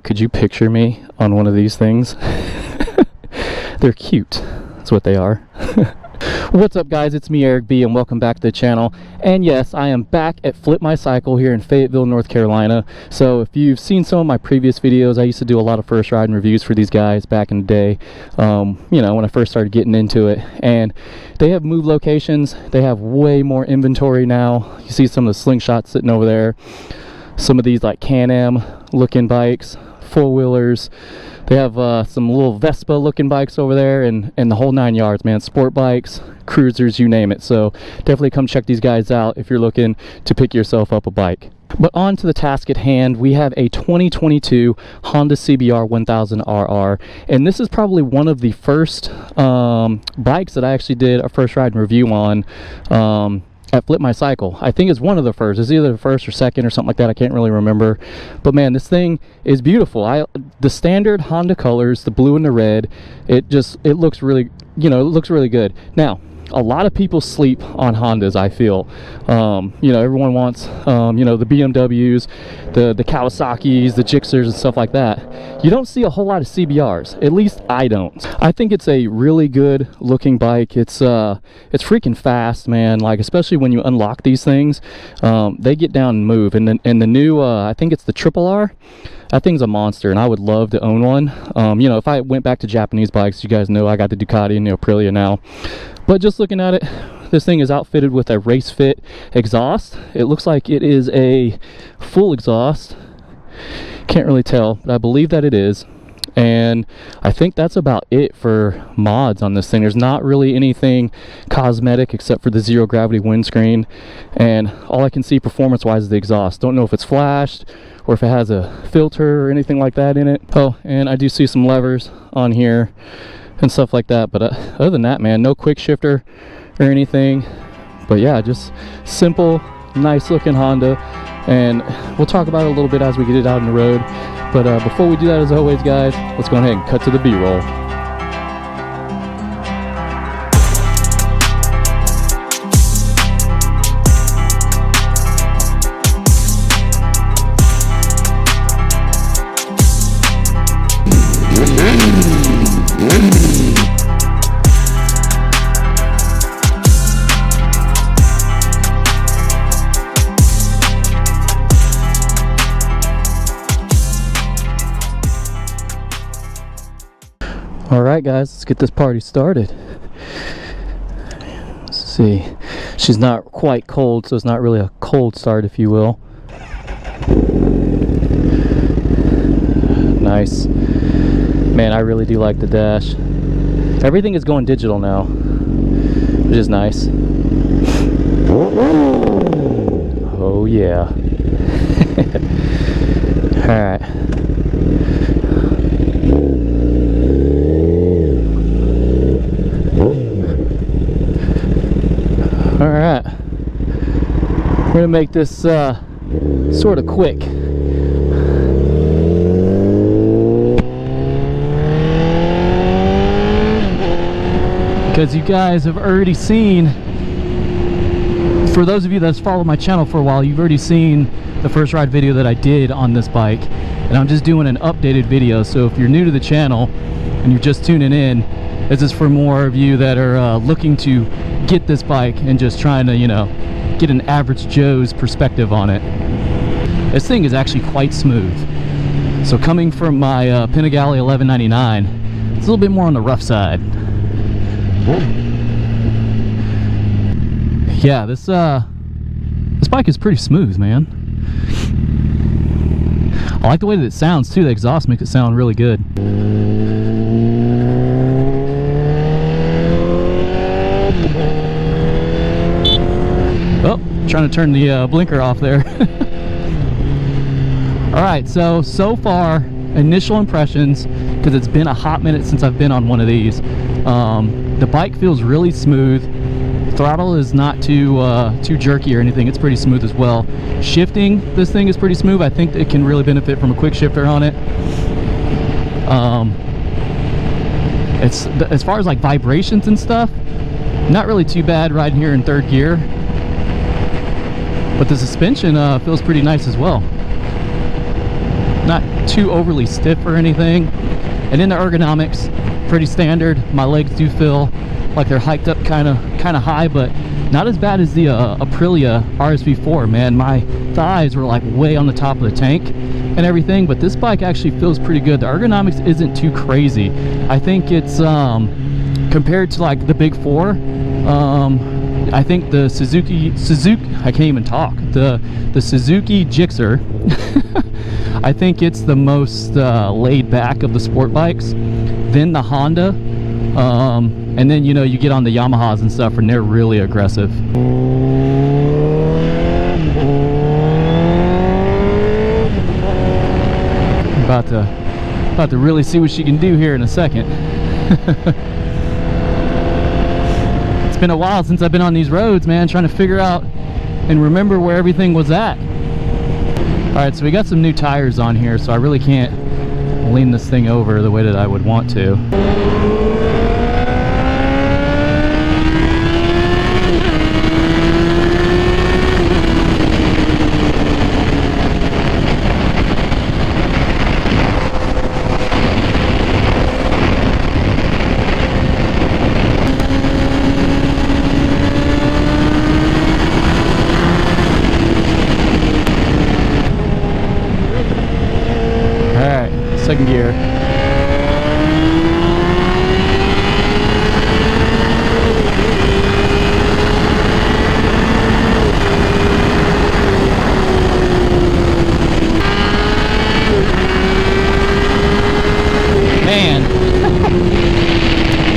could you picture me on one of these things? They're cute. That's what they are. What's up, guys? It's me, Eric B, and welcome back to the channel. And yes, I am back at Flip My Cycle here in Fayetteville, North Carolina. So if you've seen some of my previous videos, I used to do a lot of first ride and reviews for these guys back in the day, you know, when I first started getting into it. And they have moved locations. They have way more inventory now. You see some of the slingshots sitting over there. Some of these like Can-Am looking bikes, four-wheelers. They have some little Vespa looking bikes over there, and the whole 9 yards, man. Sport bikes, cruisers, you name it. So definitely come check these guys out if you're looking to pick yourself up a bike. But on to the task at hand, we have a 2022 Honda CBR1000RR, and this is probably one of the first bikes that I actually did a first ride and review on at Flip My Cycle. I think it's one of the first. It's either the first or second or something like that. I can't really remember. But man, this thing is beautiful. The standard Honda colors, the blue and the red, it looks really, you know, it looks really good. Now, a lot of people sleep on Hondas, I feel. You know, everyone wants, you know, the BMWs, the Kawasaki's, the Gixxers and stuff like that. You don't see a whole lot of CBRs. At least I don't. I think it's a really good looking bike. It's freaking fast, man. Like, especially when you unlock these things, they get down and move. And the new, I think it's the Triple R. That thing's a monster, and I would love to own one. You know, if I went back to Japanese bikes, you guys know I got the Ducati and the Aprilia now. But just looking at it, this thing is outfitted with a race fit exhaust. It looks like it is a full exhaust. Can't really tell, but I believe that it is. And I think that's about it for mods on this thing. There's not really anything cosmetic except for the zero gravity windscreen, and all I can see performance wise is the exhaust. Don't know if it's flashed or if it has a filter or anything like that in it. Oh, and I do see some levers on here and stuff like that, but other than that, man, no quick shifter or anything. But yeah, just simple, nice looking Honda, and we'll talk about it a little bit as we get it out on the road. But before we do that, as always, guys, let's go ahead and cut to the B-roll. Alright guys, let's get this party started. Let's see. She's not quite cold, so it's not really a cold start, if you will. Nice. Man, I really do like the dash. Everything is going digital now, which is nice. Oh yeah. Alright. Alright, we're going to make this sort of quick. Because you guys have already seen, for those of you that's followed my channel for a while, you've already seen the first ride video that I did on this bike. And I'm just doing an updated video, so if you're new to the channel and you're just tuning in, this is for more of you that are looking to get this bike and just trying to, you know, get an average Joe's perspective on it. This thing is actually quite smooth. So coming from my Panigale 1199, it's a little bit more on the rough side. Yeah, this bike is pretty smooth, man. I like the way that it sounds too. The exhaust makes it sound really good. Oh, trying to turn the blinker off there. Alright, so far, initial impressions, because it's been a hot minute since I've been on one of these. The bike feels really smooth. Throttle is not too jerky or anything. It's pretty smooth as well. Shifting, this thing is pretty smooth. I think it can really benefit from a quick shifter on it. It's as far as like vibrations and stuff, not really too bad riding here in third gear. But the suspension feels pretty nice as well. not too overly stiff or anything. And then the ergonomics, pretty standard. My legs do feel like they're hiked up kind of high, but not as bad as the Aprilia RSV4, man. My thighs were like way on the top of the tank and everything, but this bike actually feels pretty good. The ergonomics isn't too crazy. I think it's compared to like the big four, I think the Suzuki I can't even talk, the Suzuki Gixxer I think it's the most laid back of the sport bikes, then the Honda, and then, you know, you get on the Yamahas and stuff and they're really aggressive. About to really see what she can do here in a second. It's been a while since I've been on these roads, man, trying to figure out and remember where everything was at. Alright, so we got some new tires on here, so I really can't lean this thing over the way that I would want to. Second gear. Man,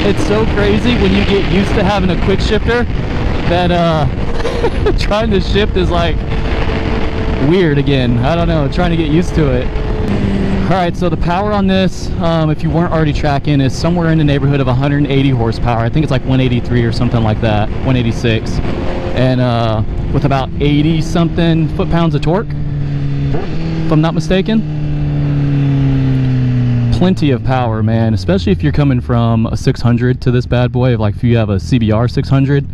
it's so crazy when you get used to having a quick shifter that trying to shift is like weird again. I don't know, trying to get used to it. Alright, so the power on this, if you weren't already tracking, is somewhere in the neighborhood of 180 horsepower. I think it's like 183 or something like that, 186. And with about 80 something foot-pounds of torque, if I'm not mistaken. Plenty of power, man, especially if you're coming from a 600 to this bad boy. Like if you have a CBR 600,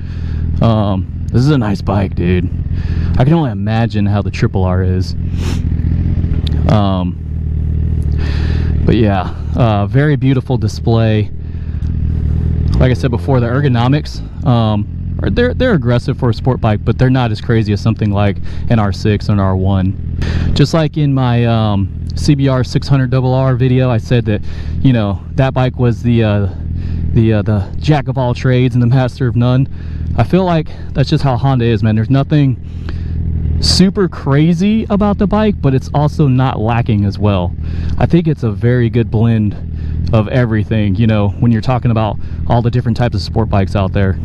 this is a nice bike, dude. I can only imagine how the Triple R is. But yeah, very beautiful display. Like I said before, the ergonomics, they're aggressive for a sport bike, but they're not as crazy as something like an R6 or an R1. Just like in my CBR 600RR video, I said that, you know, that bike was the jack of all trades and the master of none. I feel like that's just how Honda is, man. There's nothing super crazy about the bike, but it's also not lacking as well. I think it's a very good blend of everything, you know, when you're talking about all the different types of sport bikes out there.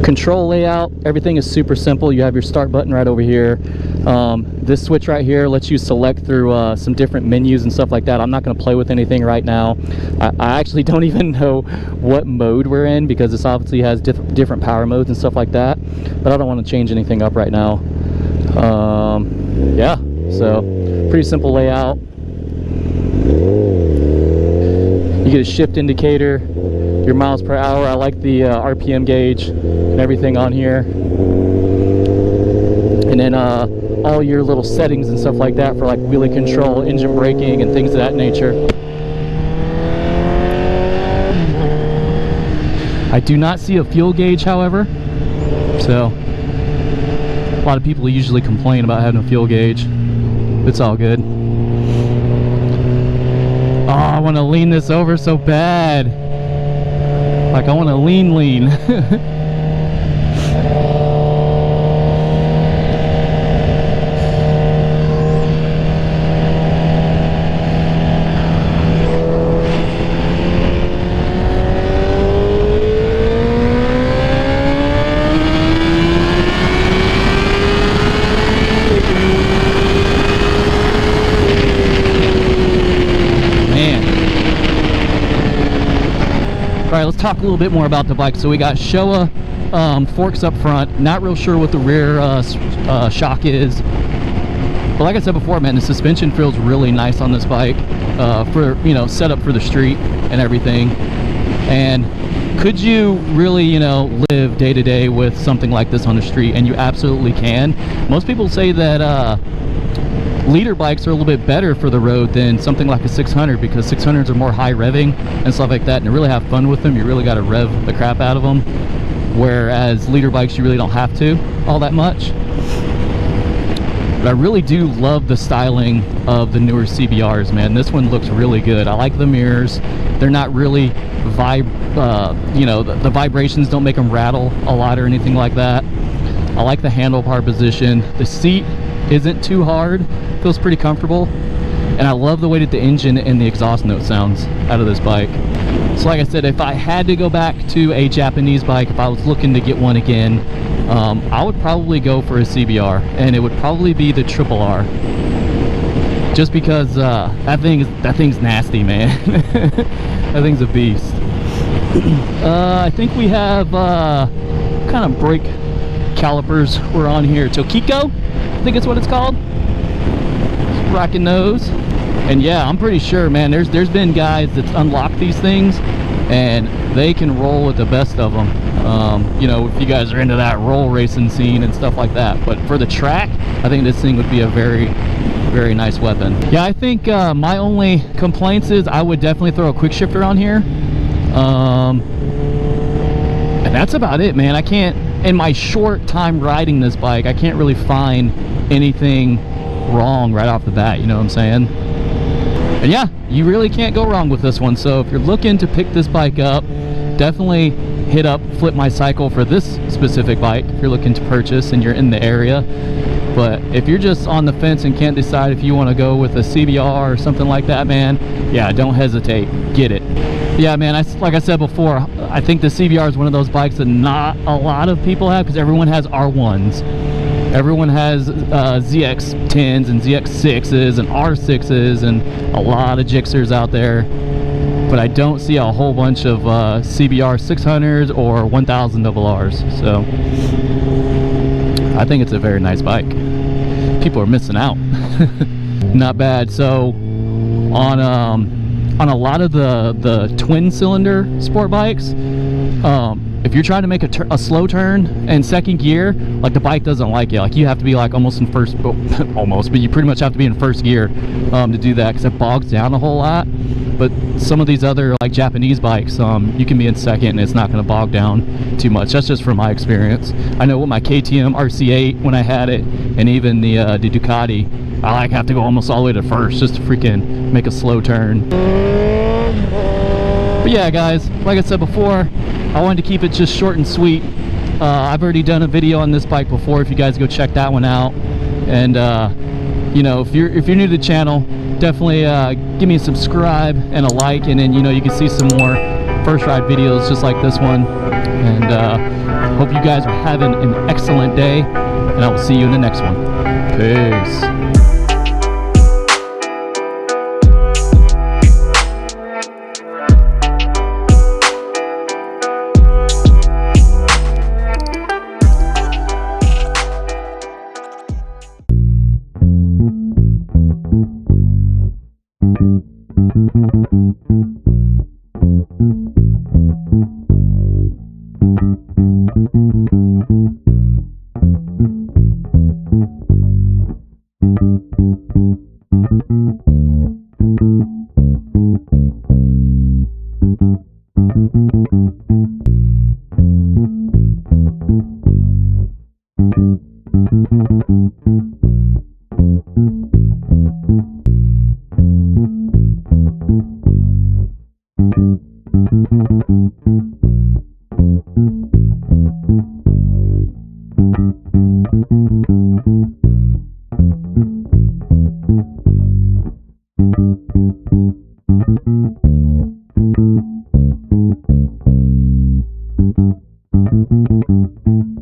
Control layout, everything is super simple. You have your start button right over here. This switch right here lets you select through some different menus and stuff like that. I'm not going to play with anything right now. I actually don't even know what mode we're in, because this obviously has different power modes and stuff like that, but I don't want to change anything up right now. Yeah, so pretty simple layout. You get a shift indicator, your miles per hour. I like the RPM gauge and everything on here, and then all your little settings and stuff like that for like wheelie control, engine braking, and things of that nature. I do not see a fuel gauge, however, so a lot of people usually complain about having a fuel gauge. It's all good. Oh, I want to lean this over so bad. Like, I want to lean. Alright, let's talk a little bit more about the bike. So we got Showa forks up front. Not real sure what the rear shock is. But like I said before, man, the suspension feels really nice on this bike for, you know, set up for the street and everything. And could you really, you know, live day to day with something like this on the street? And you absolutely can. Most people say that Leader bikes are a little bit better for the road than something like a 600, because 600s are more high revving and stuff like that, and to really have fun with them you really got to rev the crap out of them, whereas leader bikes you really don't have to all that much. But I really do love the styling of the newer CBRs, man. This one looks really good. I like the mirrors. They're not really you know, the vibrations don't make them rattle a lot or anything like that. I like the handlebar position. The seat isn't too hard, feels pretty comfortable, and I love the way that the engine and the exhaust note sounds out of this bike. So like I said, if I had to go back to a Japanese bike, if I was looking to get one again, I would probably go for a CBR, and it would probably be the RRR, just because that thing's nasty, man. That thing's a beast. I think we have kind of brake calipers we're on here. Tokiko, I think it's what it's called. Just rocking those. And yeah, I'm pretty sure, man, there's been guys that's unlocked these things and they can roll with the best of them. You know, if you guys are into that roll racing scene and stuff like that. But for the track, I think this thing would be a very, very nice weapon. Yeah, I think my only complaints is I would definitely throw a quick shifter on here. And that's about it, man. I can't, in my short time riding this bike, I can't really find anything wrong right off the bat, you know what I'm saying? And yeah, you really can't go wrong with this one. So if you're looking to pick this bike up, definitely hit up Flip My Cycle for this specific bike if you're looking to purchase and you're in the area. But if you're just on the fence and can't decide if you want to go with a CBR or something like that, man, yeah, don't hesitate, get it. Yeah, man, like I said before, I think the CBR is one of those bikes that not a lot of people have, because everyone has R1s. Everyone has ZX10s and ZX6s and R6s and a lot of Gixxers out there. But I don't see a whole bunch of CBR 600s or 1000RRs. So I think it's a very nice bike. People are missing out. Not bad. So on a lot of the twin cylinder sport bikes, if you're trying to make a slow turn in second gear, like, the bike doesn't like it. Like, you have to be like almost in first, almost, but you pretty much have to be in first gear to do that, because it bogs down a whole lot. But some of these other like Japanese bikes, you can be in second and it's not going to bog down too much. That's just from my experience. I know with my KTM RC8 when I had it, and even the Ducati, I like have to go almost all the way to first just to freaking make a slow turn. But yeah, guys, like I said before, I wanted to keep it just short and sweet. I've already done a video on this bike before, if you guys go check that one out. And you know, if you're new to the channel, definitely give me a subscribe and a like, and then, you know, you can see some more first ride videos just like this one. And hope you guys are having an excellent day, and I will see you in the next one. Peace.